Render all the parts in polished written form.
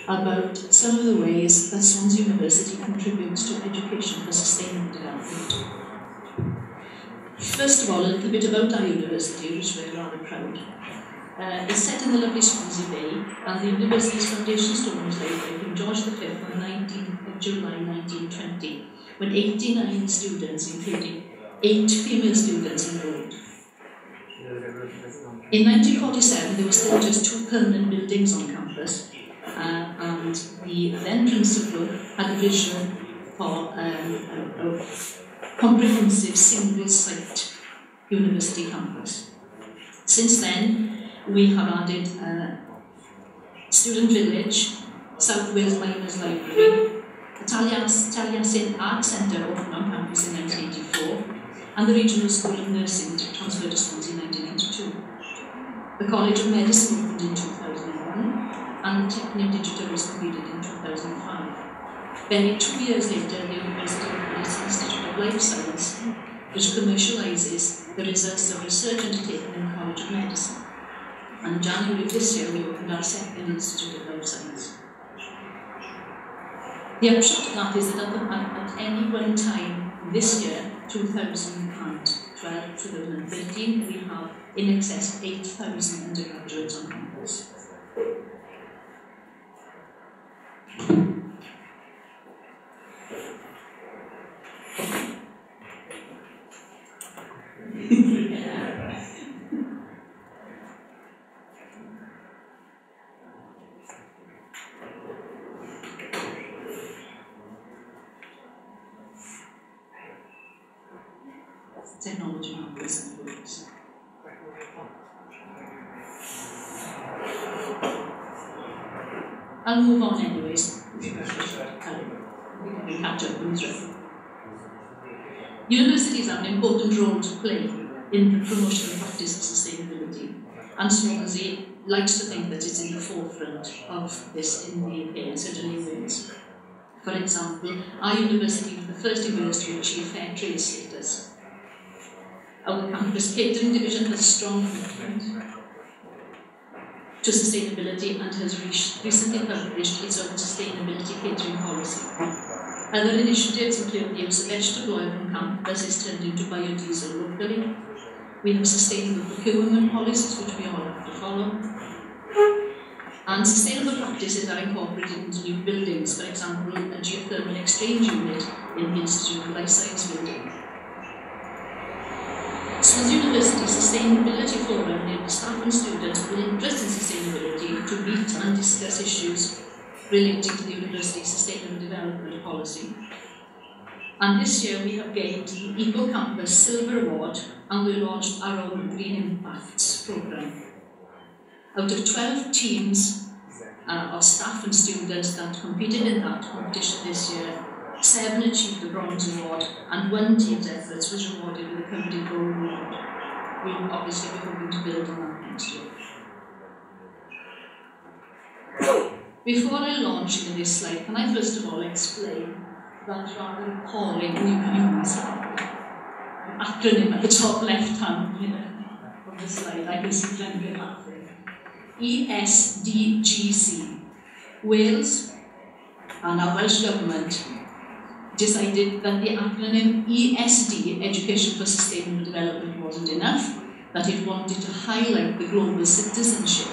about some of the ways that Swansea University contributes to education for sustainable development. First of all, a little bit about our university, which we're rather proud. It's set in the lovely Swansea Bay, and the university's foundation stone was laid by King George V on the 19th of July 1920, when 89 students, including 8 female students, enrolled. In 1947, there were still just 2 permanent buildings on campus, and the then principal had a vision for a comprehensive single-site university campus. Since then, we have added Student Village, South Wales Miners Library, Taliesin Art Centre opened on campus in 1984, and the Regional School of Nursing transferred to Swansea in 1992. The College of Medicine opened in 2001, and the Technion Digital was completed in 2005. Then 2 years later, the University operates the Institute of Life Science, which commercialises the results of research undertaken in the College of Medicine. And in January of this year, we opened our second Institute of Life Science. The upshot of that is that at any one time this year, 2012-2013, we have in excess of 8,000 undergraduates on campus. Technology happens and works. I'll move on anyways. We can catch up with it. Universities have an important role to play in the promotion and practice of sustainability, and Swansea likes to think that it's in the forefront of this in the UK in certainly ways. For example, our university was the first university to achieve fair trade status. Our campus catering division has a strong commitment to sustainability and has recently published its own sustainability catering policy. Other initiatives include the use of vegetable oil from campus is turned into biodiesel locally. We have sustainable procurement policies which we all have to follow. And sustainable practices are incorporated into new buildings, for example, a geothermal exchange unit in the Institute of Life Science building. Swansea University Sustainability Forum enables staff and students with interest in sustainability to meet and discuss issues relating to the university's sustainable development policy. And this year we have gained the Eco Campus Silver Award, and we launched our own Green Impacts programme. Out of 12 teams of staff and students that competed in that competition this year, 7 achieved the Bronze Award, and 1 team's efforts was rewarded with a Company Gold Award. We'll obviously be hoping to build on that next year. Before I launch into this slide, can I first of all explain that rather appalling acronym at the top left-hand of the slide? I can see plenty of laughing. ESDGC. Wales and our Welsh Government decided that the acronym ESD, Education for Sustainable Development, wasn't enough, that it wanted to highlight the global citizenship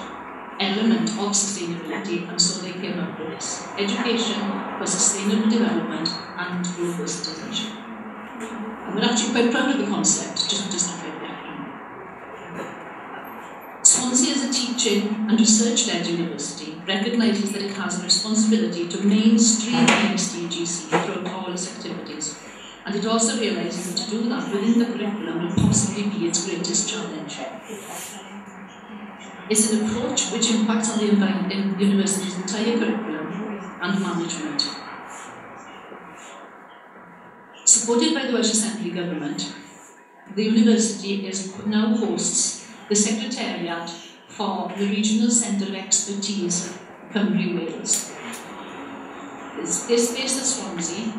element of sustainability, and so they came up with this: Education for Sustainable Development and Global Citizenship. And we're actually quite proud of the concept, just to try the acronym. Swansea, as a teaching and research-led university, recognises that it has a responsibility to mainstream ESDGC throughout all its activities, and it also realises that to do that within the curriculum will possibly be its greatest challenge. It's an approach which impacts on the university's entire curriculum and management. Supported by the Welsh Assembly Government, the university now hosts the Secretariat for the Regional Centre of Expertise, Cymru Wales. This based at Swansea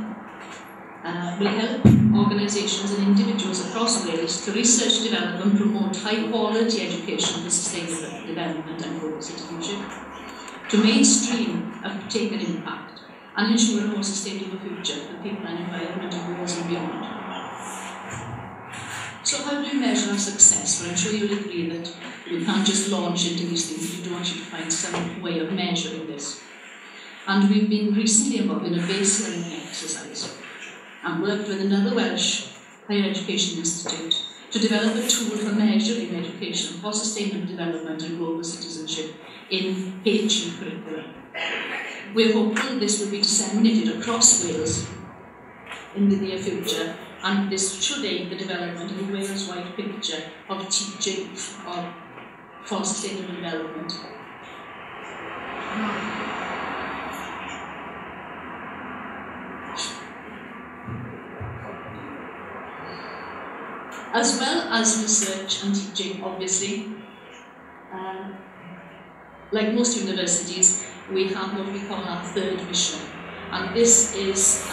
will help organisations and individuals across Wales to research, develop and promote high quality education for sustainable development and global citizenship. to mainstream uptake and impact, and ensure a more sustainable future for people and environment of Wales and beyond. So how do we measure our success? Well, I'm sure you'll agree that we can't just launch into these things, we do actually find some way of measuring this. And we've been recently involved in a baseline exercise and worked with another Welsh higher education institute to develop a tool for measuring education for sustainable development and global citizenship in HE curriculum. We're hopeful this will be disseminated across Wales in the near future, and this should aid the development of a Wales-wide picture of teaching for sustainable development. As well as research and teaching, obviously, like most universities, we have what we call our third mission. And this is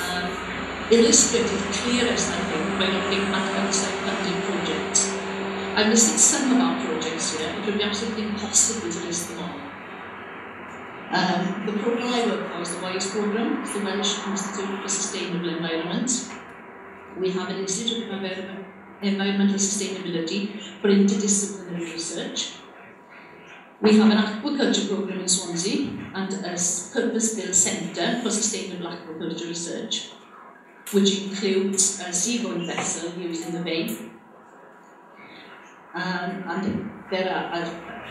illustrated clearest, I think, by looking at outside funded projects. I've listed some of our projects here. It would be absolutely impossible to list them all. The programme I work for is the WISE programme. It's the Welsh Institute for Sustainable Environment. We have an Institute of Environmental Sustainability for interdisciplinary research. We have an aquaculture programme in Swansea and a purpose-built centre for sustainable aquaculture research, which includes a seagoing vessel used in the bay. And there are,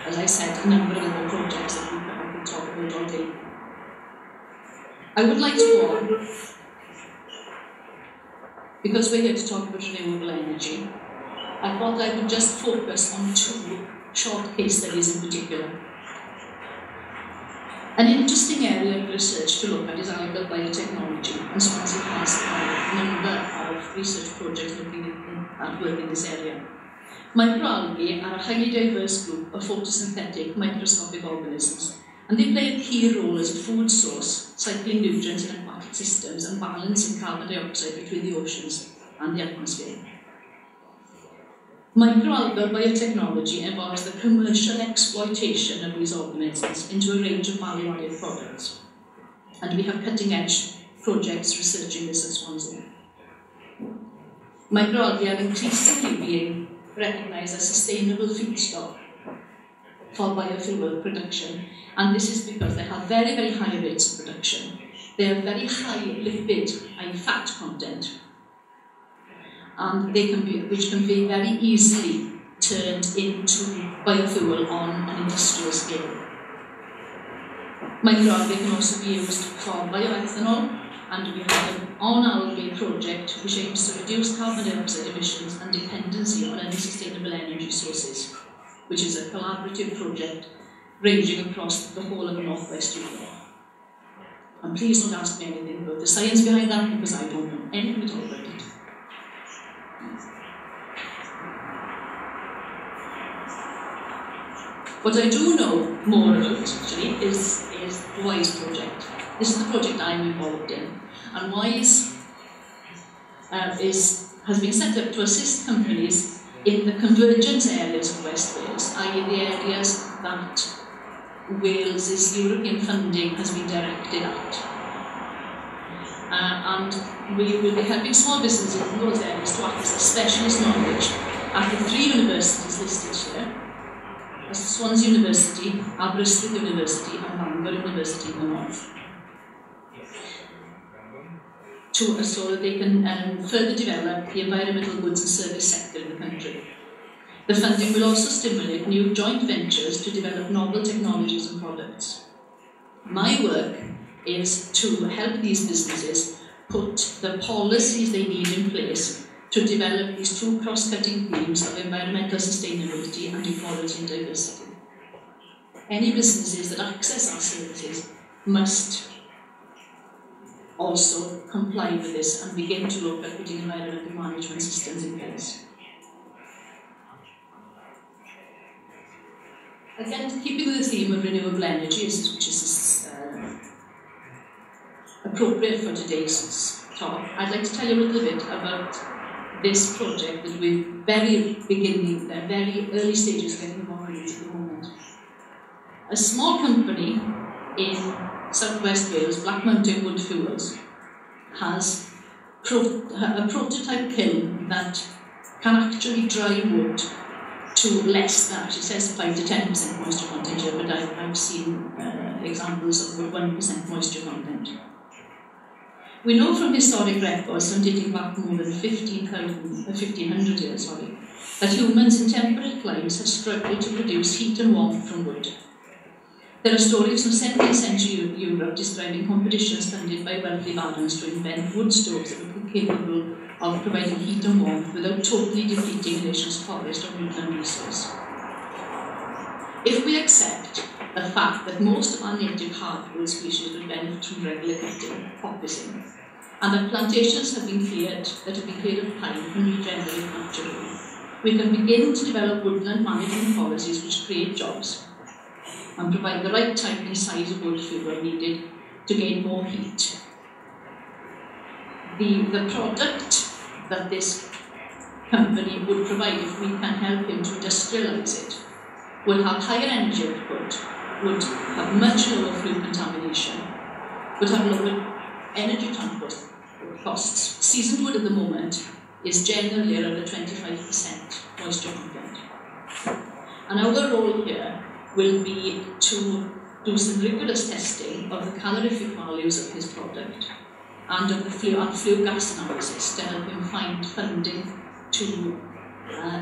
as I said, a number of other projects that we can talk about all day. I would like to go on, because we're here to talk about renewable energy. I thought I would just focus on two short case studies in particular. An interesting area of research to look at is algal biotechnology, and Swansea has a number of research projects looking at work in this area. Microalgae are a highly diverse group of photosynthetic microscopic organisms, and they play a key role as a food source, cycling nutrients in aquatic systems and balancing carbon dioxide between the oceans and the atmosphere. Microalgal biotechnology involves the commercial exploitation of these organisms into a range of value-added products, and we have cutting-edge projects researching this at Swansea. Microalgae are increasingly being recognised as sustainable feedstock for biofuel production, and this is because they have very, very high rates of production. They have very high lipid and fat content, and they can be, which can be very easily turned into biofuel on an industrial scale. Microalgae can also be used for bioethanol, and we have an on-algae project which aims to reduce carbon dioxide emissions and dependency on unsustainable energy sources, which is a collaborative project ranging across the whole of North West Europe. And please don't ask me anything about the science behind that, because I don't know anything at all about it. What I do know more about, actually, is the WISE project. This is the project I'm involved in. And WISE has been set up to assist companies in the convergence areas of West Wales, i.e. the areas that Wales's European funding has been directed at. And we will be helping small businesses in those areas to access specialist knowledge at the 3 universities listed here: Swansea University, Aberystwyth University, and Bangor University in the north, so that they can further develop the environmental goods and service sector in the country. The funding will also stimulate new joint ventures to develop novel technologies and products. My work is to help these businesses put the policies they need in place to develop these two cross-cutting themes of environmental sustainability and equality and diversity. Any businesses that access our services must also comply with this and begin to look at putting environmental management systems in place. Again, keeping with the theme of renewable energy, which is appropriate for today's talk, I'd like to tell you a little bit about this project that we're very early stages of getting involved in at the moment. A small company in southwest Wales, Black Mountain Wood Fuels, has a prototype kiln that can actually dry wood to less than, she says 5 to 10% moisture content here, but I've seen examples of 1% moisture content. We know from historic records, from dating back more than 1500 years, that humans in temperate climes have struggled to produce heat and warmth from wood. There are stories from 17th century Europe describing competitions funded by wealthy barons to invent wood stoves that were capable of providing heat and warmth without totally depleting a nation's forest or woodland resource. If we accept the fact that most of our native hardwood species will benefit from regular cutting, coppicing, and that plantations have been cleared of pine and regenerate naturally, we can begin to develop woodland management policies which create jobs and provide the right type and size of wood fuel needed to gain more heat. The product that this company would provide, if we can help him to industrialise it, would have higher energy output, would have much lower fuel contamination, would have lower energy transport costs. Seasoned wood at the moment is generally around 25% moisture content. And our role here will be to do some rigorous testing of the calorific values of his product and of the flue gas analysis to help him find funding to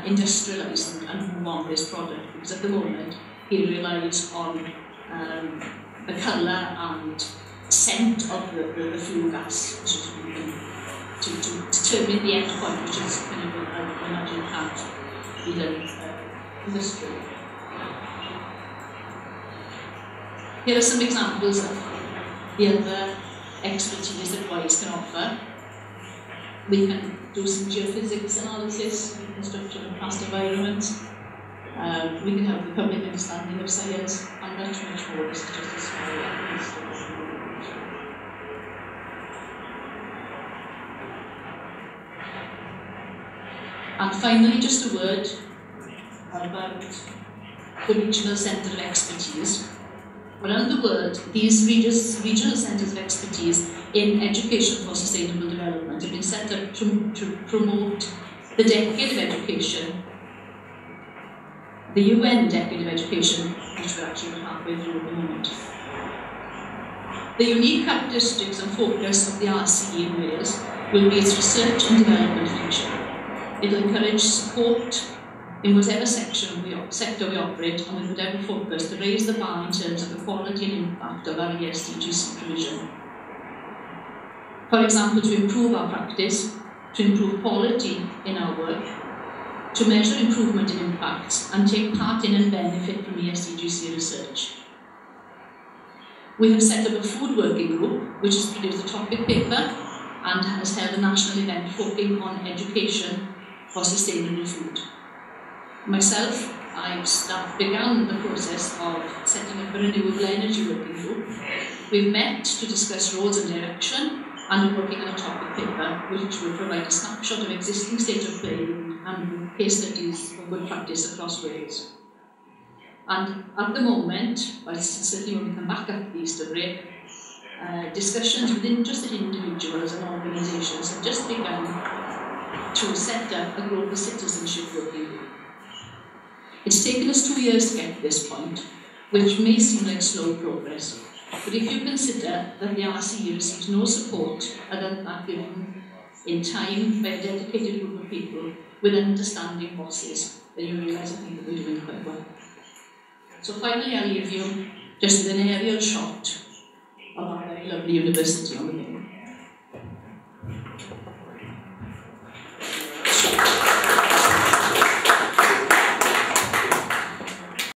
industrialise and move on this product, because at the moment he relies on the colour and scent of the flue gas to determine the end point, which is kind of I imagine can't be done industrially. Here are some examples of the other expertise that WISE can offer. We can do some geophysics analysis, reconstruction of past environments. We can help the public understanding of science, and much more. This is just a small piece. And finally, just a word about the regional centre of expertise. Around the world, these regional centres of expertise in education for sustainable development have been set up to promote the decade of education, the UN decade of education, which we're actually halfway through at the moment. The unique characteristics and focus of the RCE in Wales will be its research and development function. It will encourage support in whatever sector we operate and with whatever focus to raise the bar in terms of the quality and impact of our ESDGC provision. For example, to improve our practice, to improve quality in our work, to measure improvement in impacts and take part in and benefit from ESDGC research. We have set up a food working group which has produced a topic paper and has held a national event focusing on education for sustainable food. Myself, I began the process of setting up a renewable energy working group. We've met to discuss roles and direction and are working on a topic paper which will provide a snapshot of existing state of play and case studies of good practice across Wales. And at the moment, well, certainly when we come back after the Easter break, discussions with interested individuals and organisations have just begun to set up a global citizenship working group. It's taken us 2 years to get to this point, which may seem like slow progress, but if you consider that the RCE receives no support other than that given in time by a dedicated group of people with understanding bosses, then you realise I think that we're doing quite well. So finally I'll leave you just with an aerial shot of our very lovely university on the main.